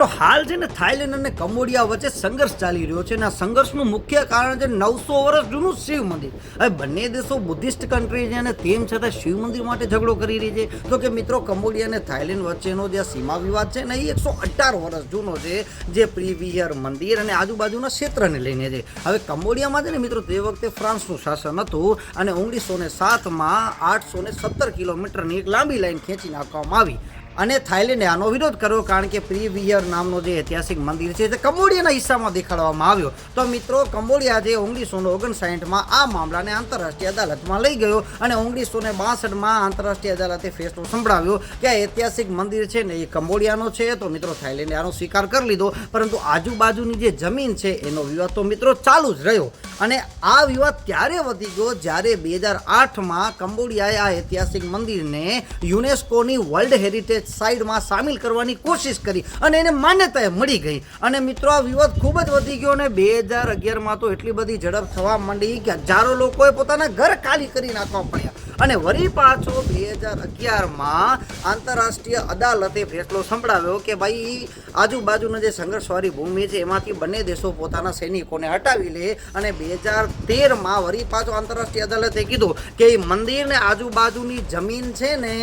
તો હાલ છે ને થાઈલેન્ડ અને કંબોડિયા વચ્ચે સંઘર્ષ ચાલી રહ્યો છે અને આ સંઘર્ષનું મુખ્ય કારણ છે 900 વર્ષ જૂનું શિવ મંદિર. હવે બંને દેશો બુદ્ધિસ્ટ કન્ટ્રી છે અને તેમ છતાં શિવ મંદિર માટે ઝઘડો કરી રહી છે. તો કે મિત્રો, કંબોડિયા અને થાઈલેન્ડ વચ્ચેનો જે સીમા વિવાદ છે ને એ 118 વર્ષ જૂનો છે, જે પ્રીવિયર મંદિર અને આજુબાજુના ક્ષેત્રને લઈને છે. હવે કંબોડિયામાં છે ને મિત્રો, તે વખતે ફ્રાન્સનું શાસન હતું અને 1907માં 817 કિલોમીટરની એક લાંબી લાઈન ખેંચી નાખવામાં આવી અને થાઈલેન્ડે આનો વિરોધ કર્યો, કારણ કે પ્રીવિયર નામનો જે ઐતિહાસિક મંદિર છે તે કંબોડિયાના હિસ્સામાં દેખાડવામાં આવ્યો. તો મિત્રો, કંબોડિયા જે 1959માં આ મામલાને આંતરરાષ્ટ્રીય અદાલતમાં લઈ ગયો અને 1962માં આંતરરાષ્ટ્રીય અદાલતે ફેસલો સંભળાવ્યો કે આ ઐતિહાસિક મંદિર છે ને એ કંબોડિયાનો છે. તો મિત્રો, થાઈલેન્ડે આનો સ્વીકાર કરી લીધો, પરંતુ આજુબાજુની જે જમીન છે એનો વિવાદ તો મિત્રો ચાલુ જ રહ્યો. અને આ વિવાદ ત્યારે વધી ગયો જ્યારે 2008માં કંબોડિયાએ આ ઐતિહાસિક મંદિરને યુનેસ્કોની વર્લ્ડ હેરિટેજ સાઇટમાં સામેલ કરવાની કોશિશ કરી અને એને માન્યતા મળી ગઈ. અને મિત્રો, આ વિવાદ ખૂબ જ વધી ગયો અને 2011માં તો એટલી બધી ઝડપ થવા માંડી કે હજારો લોકોએ પોતાના ઘર ખાલી કરી નાખવા પડ્યા. અને વળી પાછો 2011માં આંતરરાષ્ટ્રીય અદાલતે ફેસલો સંભળાવ્યો કે ભાઈ, આજુબાજુના જે સંઘર્ષવાળી ભૂમિ છે એમાંથી બંને દેશો પોતાના સૈનિકોને હટાવી લે. અને 2013માં વળી પાછો આંતરરાષ્ટ્રીય અદાલતે કીધું કે એ મંદિરને આજુબાજુની જમીન છે ને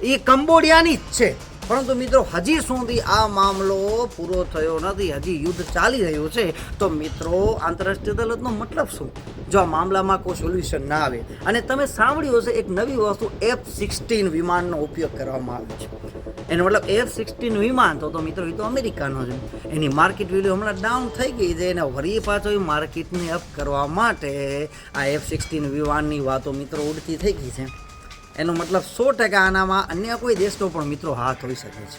એ કંબોડિયાની જ છે. પરંતુ મિત્રો, હજી સુધી આ મામલો પૂરો થયો નથી, હજી યુદ્ધ ચાલી રહ્યું છે. તો મિત્રો, આંતરરાષ્ટ્રીય અદાલતનો મતલબ શું જો આ મામલામાં કોઈ સોલ્યુશન ના આવે? અને તમે સાંભળ્યું હશે એક નવી વસ્તુ F-16 વિમાનનો ઉપયોગ કરવામાં આવે છે. એનો મતલબ F-16 વિમાન તો મિત્રો એ તો અમેરિકાનો છે. એની માર્કેટ વેલ્યુ હમણાં ડાઉન થઈ ગઈ છે અને વળી પાછો એ માર્કેટને અપ કરવા માટે આ F-16 વિમાનની વાતો મિત્રો ઉડતી થઈ ગઈ છે. એનો મતલબ 100% આનામાં અન્ય કોઈ દેશનો પણ મિત્રો હાથ હોઈ શકે છે.